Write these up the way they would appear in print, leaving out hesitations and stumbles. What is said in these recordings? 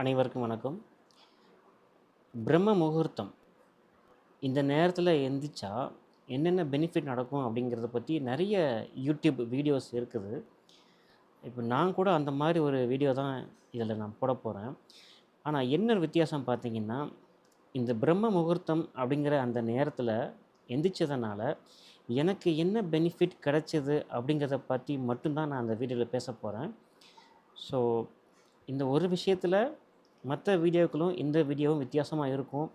அனைவருக்கும் வணக்கம். பிரம்ம முகூர்த்தம். இந்த நேரத்தில எந்திரிச்சா என்னென்ன பெனிஃபிட் நடக்கும் அப்படிங்கிறத பத்தி நெறைய யூடியூப் வீடியோஸ் இருக்குது. இப்ப நான் கூட அந்த மாரி ஒரு வீடியோ தான் இதில நான் போடப் போறேன். ஆனா என்ன ஒரு வித்தியாசம் பார்த்தீங்கன்னா, இந்த பிரம்ம முகூர்த்தம் அப்படிங்கிற அந்த நேரத்தில எந்திரிச்சதுனால, எனக்கு என்ன பெனிஃபிட் கிடைச்சது அப்படிங்கிறத பத்தி மட்டும் தான் நான் அந்த வீடியோல பேசப் போறேன். ஸோ இந்த ஒரு விஷயத்தில மற்ற வீடியோக்களும் இந்த வீடியோவும் வித்தியாசமா இருக்கும்.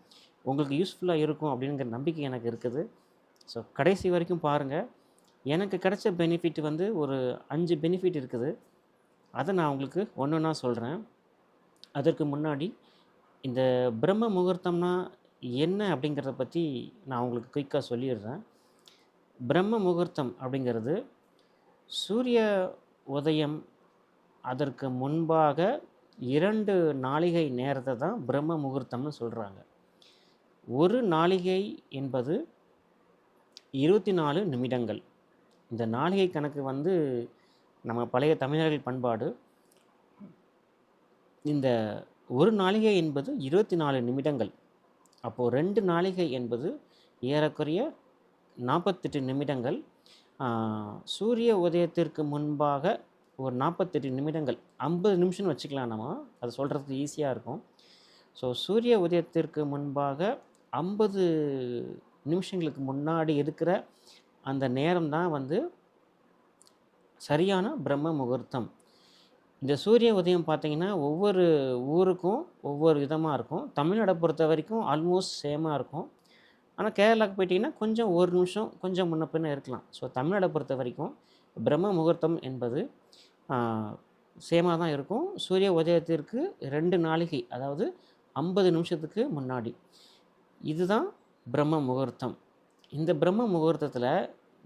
உங்களுக்கு யூஸ்ஃபுல்லா இருக்கும் அப்படிங்கிற நம்பிக்கை எனக்கு இருக்குது. ஸோ கடைசி வரைக்கும் பாருங்க. எனக்கு கிடைச்ச பெனிஃபிட் வந்து ஒரு 5 பெனிஃபிட் இருக்குது. அத நான் உங்களுக்கு ஒண்ணொண்ணா சொல்றேன். அதற்கு முன்னாடி இந்த பிரம்ம முகூர்த்தம்னா என்ன அப்படிங்கிறத பத்தி நான் உங்களுக்கு குயிக்கா சொல்லிடுறேன். பிரம்ம முகூர்த்தம் அப்படிங்கிறது சூரிய உதயம் அதற்கு முன்பாக 2 நாழிகை நேரத்த தான் பிரம்ம முகூர்த்தம்னு சொல்றாங்க. ஒரு நாழிகை என்பது 24 நிமிடங்கள். இந்த நாழிகை கணக்கு வந்து நம்ம பழைய தமிழர்கள் பண்பாடு. இந்த ஒரு நாழிகை என்பது 24 நிமிடங்கள். அப்போ 2 நாழிகை என்பது ஏறக்குறைய 48 நிமிடங்கள். சூரிய உதயத்திற்கு முன்பாக ஒரு 48 நிமிடங்கள், 50 நிமிஷம்னு வச்சுக்கலாம் நம்ம. அது சொல்றதுக்கு ஈஸியா இருக்கும். ஸோ சூரிய உதயத்திற்கு முன்பாக 50 நிமிஷங்களுக்கு முன்னாடி இருக்கிற அந்த நேரம் தான் வந்து சரியான பிரம்ம முகூர்த்தம். இந்த சூரிய உதயம் பார்த்தீங்கன்னா, ஒவ்வொரு ஊருக்கும் ஒவ்வொரு விதமா இருக்கும். தமிழ்நாட பொறுத்தவரைக்கும் ஆல்மோஸ்ட் சேமா இருக்கும். ஆனா கேரளாக்கு போயிட்டீங்கன்னா, கொஞ்சம் 1 நிமிஷம் கொஞ்சம் முன்ன பின்ன இருக்கலாம். ஸோ தமிழ்நாட பொறுத்தவரைக்கும் பிரம்ம முகூர்த்தம் என்பது ஆ சேமா தான் இருக்கும். சூரிய உதயத்திற்கு 2 நாழிகை, அதாவது 50 நிமிஷத்துக்கு முன்னாடி. இதுதான் பிரம்ம முகூர்த்தம். இந்த பிரம்ம முகூர்த்தத்தில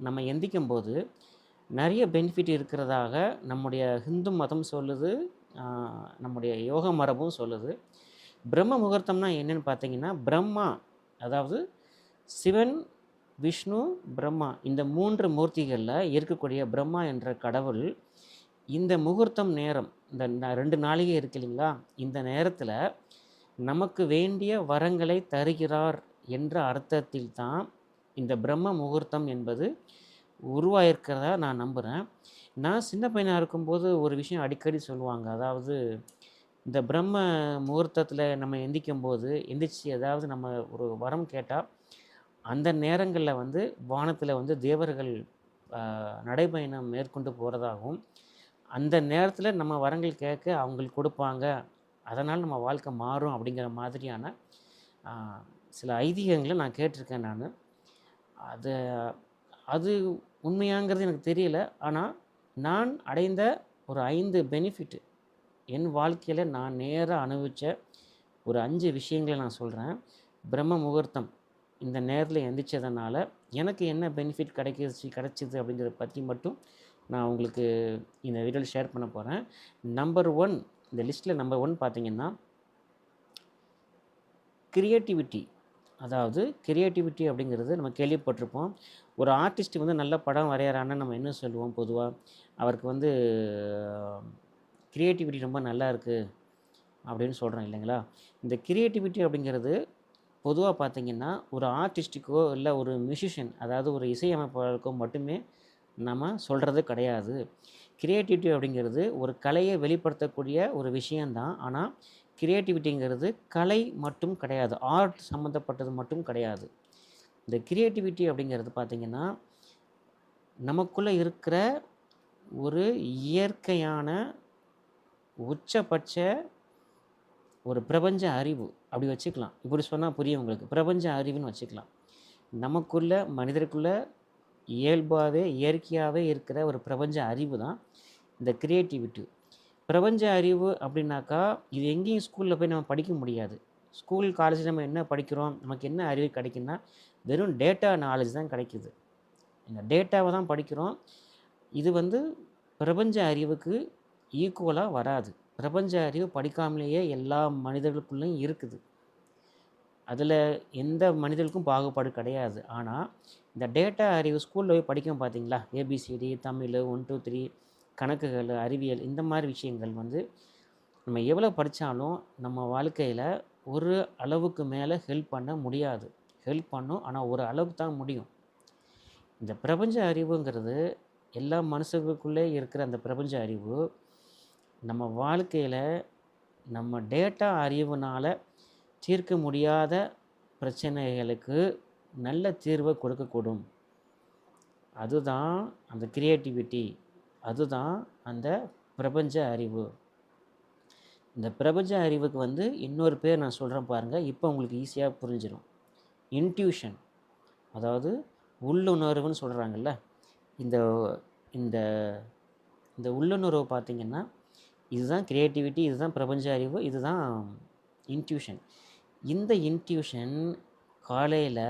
நம்ம எந்திரிக்கும்போது நெறைய பெனிஃபிட் இருக்கிறதாக நம்முடைய ஹிந்து மதம் சொல்லுது. ஆ நம்முடைய யோக மரபும் சொல்லுது. பிரம்ம முகூர்த்தம்னா என்னன்னு பார்த்தீங்கன்னா, பிரம்மா, அதாவது சிவன், விஷ்ணு, பிரம்மா இந்த 3 மூர்த்திகள்ல இருக்கக்கூடிய பிரம்மா என்ற கடவுள், இந்த முகூர்த்தம் நேரம், இந்த 2 நாழிகை இருக்கு இல்லைங்களா? இந்த நேரத்தில நமக்கு வேண்டிய வரங்களை தருகிறார் என்ற அர்த்தத்தில் தான் இந்த பிரம்ம முகூர்த்தம் என்பது உருவாயிருக்கிறதா நான் நம்புறேன். நான் சின்ன பையனா இருக்கும்போது ஒரு விஷயம் அடிக்கடி சொல்லுவாங்க. அதாவது இந்த பிரம்ம முகூர்த்தத்தில நம்ம எந்திரிக்கும்போது, எந்திரிச்சு ஏதாவது நம்ம ஒரு வரம் கேட்டா, அந்த நேரங்கள்ல வந்து வானத்தில வந்து தேவர்கள் நடைப்பயணம் மேற்கொண்டு போறதாகவும், அந்த நேரத்தில நம்ம வரங்கள் கேட்க அவங்களுக்கு கொடுப்பாங்க. அதனால நம்ம வாழ்க்கை மாறும் அப்படிங்கிற மாதிரியான ஆ சில ஐதீகங்கள நான் கேட்டிருக்கேன் நானு. அது அது உண்மையாங்கிறது எனக்கு தெரியல. ஆனா, நான் அடைந்த ஒரு 5 பெனிஃபிட் என் வாழ்க்கையில நான் நேரா அனுபவிச்ச ஒரு 5 விஷயங்கள நான் சொல்றேன். பிரம்ம முகூர்த்தம் இந்த நேரத்தில எந்திரிச்சதுனால எனக்கு என்ன பெனிஃபிட் கிடைச்சது அப்படிங்கிறத பத்தி மட்டும் நான் உங்களுக்கு இந்த வீடியோல ஷேர் பண்ண போறேன். நம்பர் 1, இந்த லிஸ்ட்ல நம்பர் 1 பார்த்தீங்கன்னா, கிரியேட்டிவிட்டி. அதாவது கிரியேட்டிவிட்டி அப்படிங்கிறது நம்ம கேள்விப்பட்டிருப்போம். ஒரு ஆர்டிஸ்ட் வந்து நல்ல படம் வரையறான்னா நம்ம என்ன சொல்லுவோம் பொதுவா? அவருக்கு வந்து கிரியேட்டிவிட்டி ரொம்ப நல்லா இருக்கு அப்படின்னு சொல்றோம் இல்லைங்களா? இந்த கிரியேட்டிவிட்டி அப்படிங்கிறது பொதுவா பார்த்தீங்கன்னா, ஒரு ஆர்டிஸ்ட்டுக்கோ இல்ல ஒரு மியூசிஷியன், அதாவது ஒரு இசையமைப்பாளருக்கோ மட்டுமே நம்ம சொல்றது கிடையாது. கிரியேட்டிவிட்டி அப்படிங்கிறது ஒரு கலையை வெளிப்படுத்தக்கூடிய ஒரு விஷயம் தான். ஆனா, கிரியேட்டிவிட்டிங்கிறது கலை மட்டும் கிடையாது. ஆர்ட் சம்மந்தப்பட்டது மட்டும் கிடையாது. இந்த கிரியேட்டிவிட்டி அப்படிங்கிறது பார்த்தீங்கன்னா, நமக்குள்ள இருக்கிற ஒரு இயற்கையான உச்சபட்ச ஒரு பிரபஞ்ச அறிவு அப்படி வச்சுக்கலாம். இப்படி சொன்னா புரியும் உங்களுக்கு. பிரபஞ்ச அறிவுன்னு வச்சுக்கலாம். நமக்குள்ள மனிதருக்குள்ள இயல்பாவே, இயற்கையாவே இருக்கிற ஒரு பிரபஞ்ச அறிவு தான் இந்த கிரியேட்டிவிட்டி. பிரபஞ்ச அறிவு அப்படின்னாக்கா, இது எங்கேயும் ஸ்கூல்ல போய் நம்ம படிக்க முடியாது. ஸ்கூல், காலேஜ்ல நம்ம என்ன படிக்கிறோம்? நமக்கு என்ன அறிவு கிடைக்கும்னா, வெறும் டேட்டா நாலேட்ஜ் தான் கிடைக்குது. இந்த டேட்டாவ தான் படிக்கிறோம். இது வந்து பிரபஞ்ச அறிவுக்கு ஈக்குவலா வராது. பிரபஞ்ச அறிவு படிக்காமலேயே எல்லா மனிதர்களுக்குள்ளயும் இருக்குது. அதில எந்த மனிதனுக்கும் பாகுபாடு கிடையாது. ஆனா, இந்த டேட்டா அறிவு ஸ்கூல்ல போய் படிக்கிறோம் பார்த்தீங்களா? ஏபிசிடி, தமிழ் 1, 2, 3 கணக்குகள், அறிவியல் இந்த மாரி விஷயங்கள் வந்து நம்ம எவ்வளோ படித்தாலும் நம்ம வாழ்க்கையில் ஒரு அளவுக்கு மேலே ஹெல்ப் பண்ண முடியாது. ஹெல்ப் பண்ணும், ஆனால் ஒரு அளவுக்கு தான் முடியும். இந்த பிரபஞ்ச அறிவுங்கிறது எல்லா மனுஷங்களுக்குள்ளே இருக்கிற அந்த பிரபஞ்ச அறிவு நம்ம வாழ்க்கையில் நம்ம டேட்டா அறிவுனால் தீர்க்க முடியாத பிரச்சனைகளுக்கு நல்ல தீர்வை கொடுக்கக்கூடும். அதுதான் அந்த கிரியேட்டிவிட்டி, அதுதான் அந்த பிரபஞ்ச அறிவு. இந்த பிரபஞ்ச அறிவுக்கு வந்து இன்னொரு பேர் நான் சொல்கிறேன் பாருங்கள், இப்போ உங்களுக்கு ஈஸியாக புரிஞ்சிடும். இன்ட்யூஷன், அதாவது உள்ளுணர்வுன்னு சொல்கிறாங்கல்ல. இந்த இந்த இந்த உள்ளுணர்வு பார்த்திங்கன்னா, இதுதான் கிரியேட்டிவிட்டி, இதுதான் பிரபஞ்ச அறிவு, இதுதான் இன்ட்யூஷன். இந்த இன்ட்யூஷன் காலையில்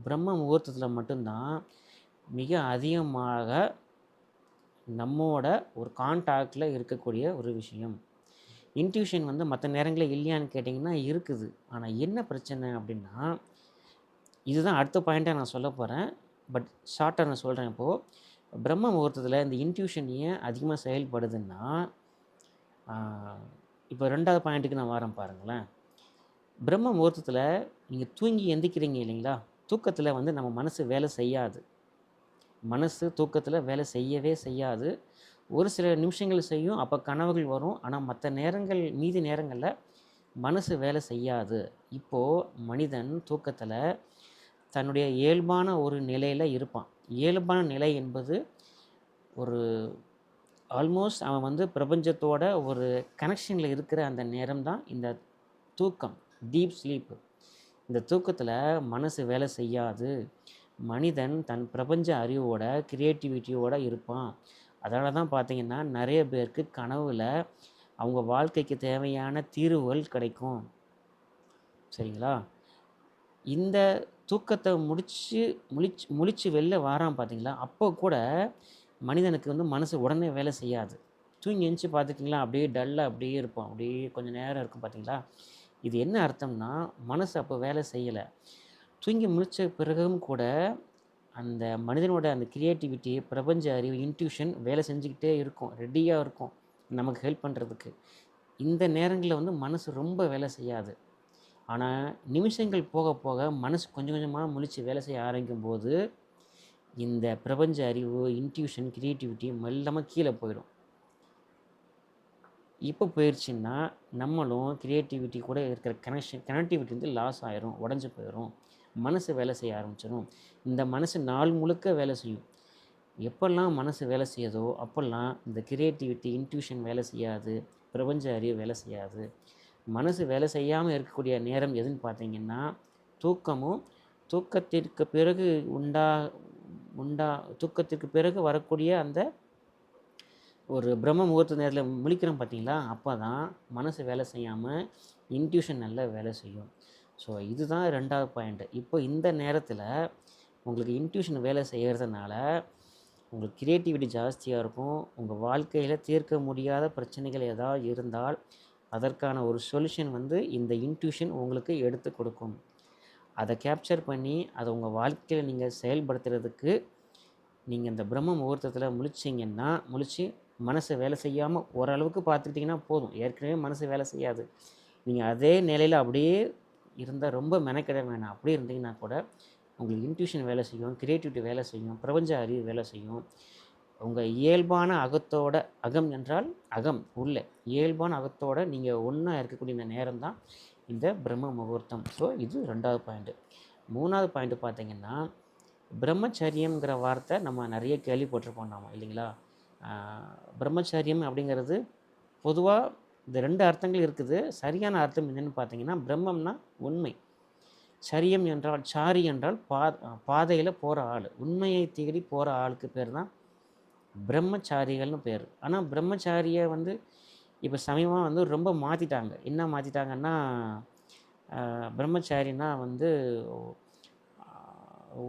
பிரம்ம முகூர்த்தத்தில் மட்டும்தான் மிக அதிகமாக நம்மோட ஒரு கான்டாக்டில் இருக்கக்கூடிய ஒரு விஷயம். இன்ட்யூஷன் வந்து மற்ற நேரங்களில் இல்லையான்னு கேட்டிங்கன்னா இருக்குது. ஆனால் என்ன பிரச்சனை அப்படின்னா, இதுதான் அடுத்த பாயிண்ட்டாக நான் சொல்ல போகிறேன். பட் ஷார்ட்டாக நான் சொல்கிறேன். இப்போது பிரம்ம முகூர்த்தத்தில் இந்த இன்ட்யூஷன் ஏன் அதிகமாக செயல்படுதுன்னா, இப்போ 2வது பாயிண்ட்டுக்கு நான் வரேன் பாருங்களேன். பிரம்ம முகூர்த்தத்தில் நீங்கள் தூங்கி எந்திக்கிறீங்க இல்லைங்களா? தூக்கத்தில் வந்து நம்ம மனசு வேலை செய்யாது. மனசு தூக்கத்தில் வேலை செய்யவே செய்யாது. ஒரு சில நிமிஷங்கள் செய்யும், அப்போ கனவுகள் வரும். ஆனால் மற்ற நேரங்கள், மீதி நேரங்களில் மனசு வேலை செய்யாது. இப்போது மனிதன் தூக்கத்தில் தன்னுடைய இயல்பான ஒரு நிலையில் இருப்பான். இயல்பான நிலை என்பது ஒரு ஆல்மோஸ்ட் அவன் வந்து பிரபஞ்சத்தோட ஒரு கனெக்ஷனில் இருக்கிற அந்த நேரம் தான் இந்த தூக்கம், டீப் ஸ்லீப்பு. இந்த தூக்கத்தில் மனசு வேலை செய்யாது. மனிதன் தன் பிரபஞ்ச அறிவோட, கிரியேட்டிவிட்டியோடு இருப்பான். அதனால தான் பார்த்திங்கன்னா நிறைய பேருக்கு கனவில் அவங்க வாழ்க்கைக்கு தேவையான தீர்வுகள் கிடைக்கும். சரிங்களா? இந்த தூக்கத்தை முழிச்சு வெளில வாரான் பார்த்திங்களா, அப்போ கூட மனிதனுக்கு வந்து மனசு உடனே வேலை செய்யாது. தூங்கி எழுந்துச்சி பார்த்துக்கிங்களா, அப்படியே டல்லாக அப்படியே இருப்போம். அப்படியே கொஞ்சம் நேரம் இருக்கும் பார்த்திங்களா. இது என்ன அர்த்தம்னா, மனசு அப்போ வேலை செய்யலை. தூங்கி முழித்த பிறகும் கூட அந்த மனிதனோட அந்த கிரியேட்டிவிட்டி, பிரபஞ்ச அறிவு, இன்ட்யூஷன் வேலை செஞ்சுக்கிட்டே இருக்கும், ரெடியாக இருக்கும் நமக்கு ஹெல்ப் பண்ணுறதுக்கு. இந்த நேரங்களில் வந்து மனசு ரொம்ப வேலை செய்யாது. ஆனால் நிமிஷங்கள் போக போக மனசு கொஞ்சம் கொஞ்சமாக முழிச்சு வேலை செய்ய ஆரம்பிக்கும் போது இந்த பிரபஞ்ச அறிவு, இன்ட்யூஷன், கிரியேட்டிவிட்டி மெல்லமாக கீழே போயிடும். இப்போ போயிடுச்சுன்னா நம்மளும் கிரியேட்டிவிட்டி கூட இருக்கிற கனெக்டிவிட்டி வந்து லாஸ் ஆயிரும், உடஞ்சி போயிடும். மனசு வேலை செய்ய ஆரம்பிச்சிடும். இந்த மனசு நாள் முழுக்க வேலை செய்யும். எப்பெல்லாம் மனசு வேலை செய்யுதோ அப்போல்லாம் இந்த கிரியேட்டிவிட்டி, இன்ட்யூஷன் வேலை செய்யாது, பிரபஞ்ச அறிவு வேலை செய்யாது. மனசு வேலை செய்யாமல் இருக்கக்கூடிய நேரம் எதுன்னு பார்த்தீங்கன்னா தூக்கமும், தூக்கத்திற்கு பிறகு தூக்கத்திற்கு பிறகு வரக்கூடிய அந்த ஒரு பிரம்ம முகூர்த்த நேரத்தில் முழிக்கிறோம் பார்த்தீங்களா, அப்போ தான் மனசு வேலை செய்யாமல் இன்ட்யூஷன் நல்லா வேலை செய்யும். ஸோ இதுதான் 2வது பாயிண்ட்டு. இப்போ இந்த நேரத்தில் உங்களுக்கு இன்ட்யூஷன் வேலை செய்கிறதுனால உங்களுக்கு கிரியேட்டிவிட்டி ஜாஸ்தியாக இருக்கும். உங்கள் வாழ்க்கையில் தீர்க்க முடியாத பிரச்சனைகள் ஏதாவது இருந்தால் அதற்கான ஒரு சொல்யூஷன் வந்து இந்த இன்ட்யூஷன் உங்களுக்கு எடுத்து கொடுக்கும். அதை கேப்சர் பண்ணி அதை உங்கள் வாழ்க்கையில் நீங்கள் செயல்படுத்துறதுக்கு நீங்கள் இந்த பிரம்ம முகூர்த்தத்தில் முழிச்சு மனசை வேலை செய்யாமல் ஓரளவுக்கு பார்த்துக்கிட்டிங்கன்னா போதும். ஏற்கனவே மனசு வேலை செய்யாது. நீங்கள் அதே நிலையில் அப்படியே இருந்தால் ரொம்ப மெனக்கிட வேணாம். அப்படியே இருந்தீங்கன்னா கூட உங்களுக்கு இன்ட்யூஷன் வேலை செய்யும், கிரியேட்டிவிட்டி வேலை செய்யும், பிரபஞ்ச அறிவு வேலை செய்யும். உங்கள் இயல்பான அகத்தோட, அகம் என்றால் அகம் உள்ளே, இயல்பான அகத்தோட நீங்கள் ஒன்றா இருக்கக்கூடிய இந்த நேரம் தான் இந்த பிரம்ம முகூர்த்தம். ஸோ இது 2வது பாயிண்ட்டு. 3வது பாயிண்ட்டு பார்த்திங்கன்னா, பிரம்மச்சரியம்ங்கிற வார்த்தை நம்ம நிறைய கேள்விப்பட்டிருப்போம் நாம, இல்லைங்களா? பிரம்மச்சரியம் அப்படிங்கிறது பொதுவாக இந்த 2 அர்த்தங்கள் இருக்குது. சரியான அர்த்தம் என்னென்னு பார்த்தீங்கன்னா, பிரம்மம்னா உண்மை, சரியம் என்றால், சாரி என்றால் பாதையில் போகிற ஆள், உண்மையை தேடி போகிற ஆளுக்கு பேர் தான் பிரம்மச்சாரிகள்னு பேர். ஆனால் பிரம்மச்சாரியை வந்து இப்போ சமயமாக வந்து ரொம்ப மாற்றிட்டாங்க. என்ன மாற்றிட்டாங்கன்னா, பிரம்மச்சாரினா வந்து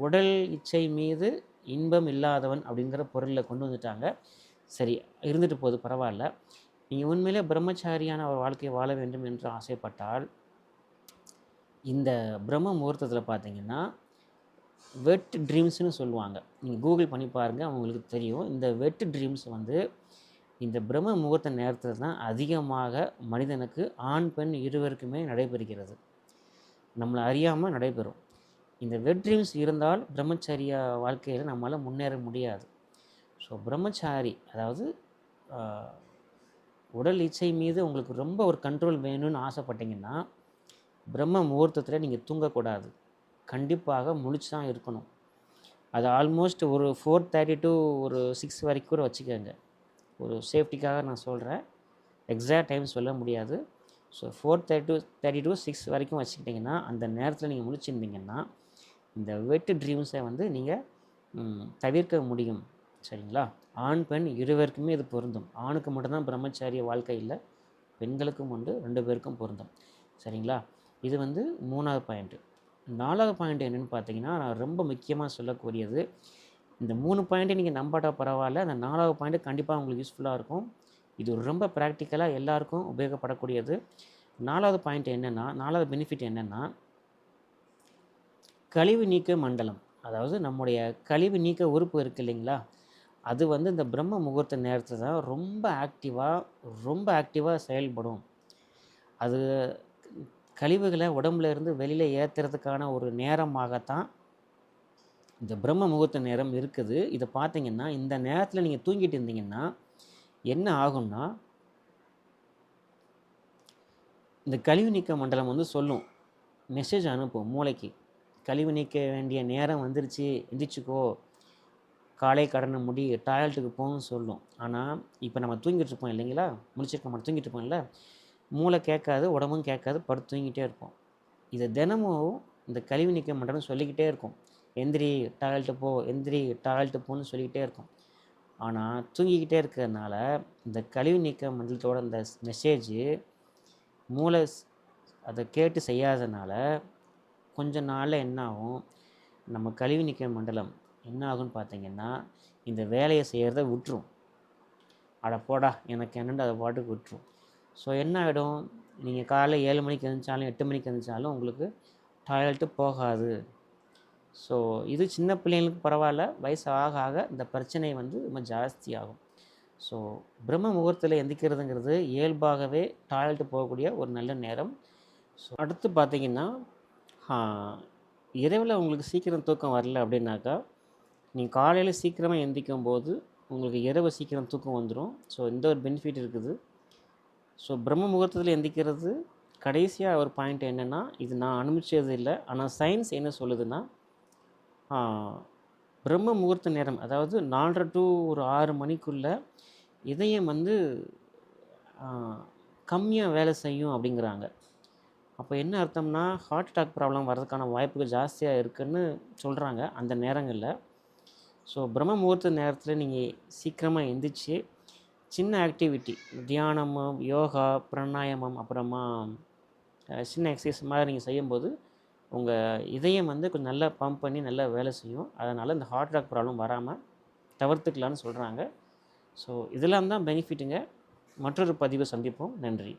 உடல் இச்சை மீது இன்பம் இல்லாதவன் அப்படிங்கிற பொருளில் கொண்டு வந்துட்டாங்க. சரி, இருந்துட்டு போகுது, பரவாயில்ல. நீங்கள் உண்மையிலே பிரம்மச்சாரியான ஒரு வாழ்க்கையை வாழ வேண்டும் என்று ஆசைப்பட்டால் இந்த பிரம்ம முகூர்த்தத்தில் பார்த்தீங்கன்னா வெட் ட்ரீம்ஸ்னு சொல்லுவாங்க. நீங்கள் கூகுள் பண்ணி பாருங்கள், அவங்களுக்கு தெரியும். இந்த வெட் ட்ரீம்ஸ் வந்து இந்த பிரம்ம முகூர்த்த நேரத்தில் தான் அதிகமாக மனிதனுக்கு ஆண் பெண் இருவருக்குமே நடைபெறுகிறது. நம்மளை அறியாமல் நடைபெறும். இந்த வெட் ட்ரீம்ஸ் இருந்தால் பிரம்மச்சரிய வாழ்க்கையில் நம்மளால் முன்னேற முடியாது. ஸோ பிரம்மச்சாரி அதாவது உடல் இச்சை மீது உங்களுக்கு ரொம்ப ஒரு கண்ட்ரோல் வேணும்னு ஆசைப்பட்டீங்கன்னா பிரம்ம முகூர்த்தத்தில் நீங்கள் தூங்கக்கூடாது. கண்டிப்பாக முழிச்சு தான் இருக்கணும். அது ஆல்மோஸ்ட் ஒரு 4:30 to ஒரு 6 வரைக்கும் கூட வச்சுக்கோங்க. ஒரு சேஃப்டிக்காக நான் சொல்கிறேன். எக்ஸாக்ட் டைம் சொல்ல முடியாது. ஸோ 4:30 to 6 வரைக்கும் வச்சுக்கிட்டிங்கன்னா அந்த நேரத்தில் நீங்கள் முழிச்சிருந்தீங்கன்னா இந்த வெட்டு ட்ரீம்ஸை வந்து நீங்கள் தவிர்க்க முடியும். சரிங்களா? ஆண் பெண் இருவருக்குமே இது பொருந்தும். ஆணுக்கு மட்டும்தான் பிரம்மச்சாரிய வாழ்க்கை இல்லை, பெண்களுக்கும் உண்டு, 2 பேருக்கும் பொருந்தும். சரிங்களா? இது வந்து 3வது பாயிண்ட்டு. 4வது பாயிண்ட் என்னென்னு பார்த்தீங்கன்னா, நான் ரொம்ப முக்கியமாக சொல்லக்கூடியது. இந்த 3 பாயிண்ட்டை நீங்கள் நம்பாட்டா பரவாயில்ல, அந்த 4வது பாயிண்ட்டு கண்டிப்பாக உங்களுக்கு யூஸ்ஃபுல்லாக இருக்கும். இது ரொம்ப ப்ராக்டிக்கலாக எல்லாருக்கும் உபயோகப்படக்கூடியது. 4வது பாயிண்ட் என்னென்னா, 4வது பெனிஃபிட் என்னென்னா, கழிவு நீக்க மண்டலம். அதாவது நம்முடைய கழிவு நீக்க உறுப்பு இருக்குது இல்லைங்களா, அது வந்து இந்த பிரம்ம முகூர்த்த நேரத்தில் தான் ரொம்ப ஆக்டிவாக செயல்படும். அது கழிவுகளை உடம்புல இருந்து வெளியில் ஏற்றுறதுக்கான ஒரு நேரமாகத்தான் இந்த பிரம்ம முகூர்த்த நேரம் இருக்குது. இதை பார்த்தீங்கன்னா இந்த நேரத்தில் நீங்கள் தூங்கிட்டு இருந்தீங்கன்னா என்ன ஆகும்னா, இந்த கழிவு நீக்க மண்டலம் வந்து சொல்லும், மெசேஜ் அனுப்பும் மூளைக்கு. கழிவு நீக்க வேண்டிய நேரம் வந்துருச்சு, எந்திரிச்சிக்கோ, காலை கடனை முடி, டாய்லெட்டுக்கு போகணும்னு சொல்லும். ஆனால் இப்போ நம்ம தூங்கிட்டு இருப்போம் இல்லைங்களா, முழிச்சிருக்க மாட்டோம், தூங்கிட்டு இருப்போம்ல, மூளை கேட்காது, உடம்பும் கேட்காது, படுத்து தூங்கிட்டே இருப்போம். இதை தினமும் இந்த கழிவு நீக்க மண்டலம் சொல்லிக்கிட்டே இருக்கும். எந்திரி டாய்லெட்டு போ, எந்திரி டாய்லெட்டு போன்னு சொல்லிக்கிட்டே இருக்கும். ஆனால் தூங்கிக்கிட்டே இருக்கிறதுனால இந்த கழிவு நீக்க மண்டலத்தோட இந்த மெசேஜு மூளை அதை கேட்டு செய்யாதனால கொஞ்ச நாளில் என்ன ஆகும், நம்ம கழிவு நீக்க மண்டலம் என்ன ஆகும்னு பார்த்தீங்கன்னா இந்த வேலையை செய்கிறத விட்டுரும். அட போடா எனக்கு என்னென்னு அதை பாட்டுக்கு விட்டுரும். ஸோ என்ன ஆகிடும், நீங்கள் காலையில் 7 மணிக்கு எழுந்திரிச்சாலும் 8 மணிக்கு எழுந்திரிச்சாலும் உங்களுக்கு டாய்லெட்டு போகாது. ஸோ இது சின்ன பிள்ளைங்களுக்கு பரவாயில்ல, வயசு ஆக ஆக இந்த பிரச்சனை வந்து ரொம்ப ஜாஸ்தி ஆகும். ஸோ பிரம்ம முகூர்த்தத்தில் எந்திரிக்கிறதுங்கிறது இயல்பாகவே டாய்லெட்டு போகக்கூடிய ஒரு நல்ல நேரம். ஸோ அடுத்து பார்த்திங்கன்னா, இரவில் உங்களுக்கு சீக்கிரம் தூக்கம் வரல அப்படின்னாக்கா, நீங்கள் காலையில் சீக்கிரமாக எந்திரிக்கும் போது உங்களுக்கு இரவு சீக்கிரம் தூக்கம் வந்துடும். ஸோ இந்த ஒரு பெனிஃபிட் இருக்குது. ஸோ பிரம்ம முகூர்த்தத்தில் எந்திரிக்கிறது கடைசியாக ஒரு பாயிண்ட் என்னென்னா, இது நான் அனுபவிச்சது இல்லை, ஆனால் சயின்ஸ் என்ன சொல்லுதுன்னா, பிரம்ம முகூர்த்த நேரம் அதாவது 4:30 to ஒரு 6 மணிக்குள்ளே இதயம் வந்து கம்மியாக வேலை செய்யும் அப்படிங்கிறாங்க. அப்போ என்ன அர்த்தம்னா, ஹார்ட் அட்டாக் ப்ராப்ளம் வர்றதுக்கான வாய்ப்புகள் ஜாஸ்தியாக இருக்குதுன்னு சொல்கிறாங்க அந்த நேரங்களில். ஸோ பிரம்ம முகூர்த்த நேரத்தில் நீங்கள் சீக்கிரமாக எந்திரிச்சு சின்ன ஆக்டிவிட்டி, தியானமும் யோகா பிராணாயாமம் அப்புறமா சின்ன எக்ஸசைஸ் மாதிரி நீங்கள் செய்யும்போது உங்கள் இதயம் வந்து கொஞ்சம் நல்லா பம்ப் பண்ணி நல்லா வேலை செய்யும். அதனால் இந்த ஹார்ட் அட்டாக் ப்ராப்ளம் வராமல் தவிர்த்துக்கலான்னு சொல்கிறாங்க. ஸோ இதெல்லாம் தான் பெனிஃபிட்டுங்க. மற்றொரு பதிவை சந்திப்போம். நன்றி.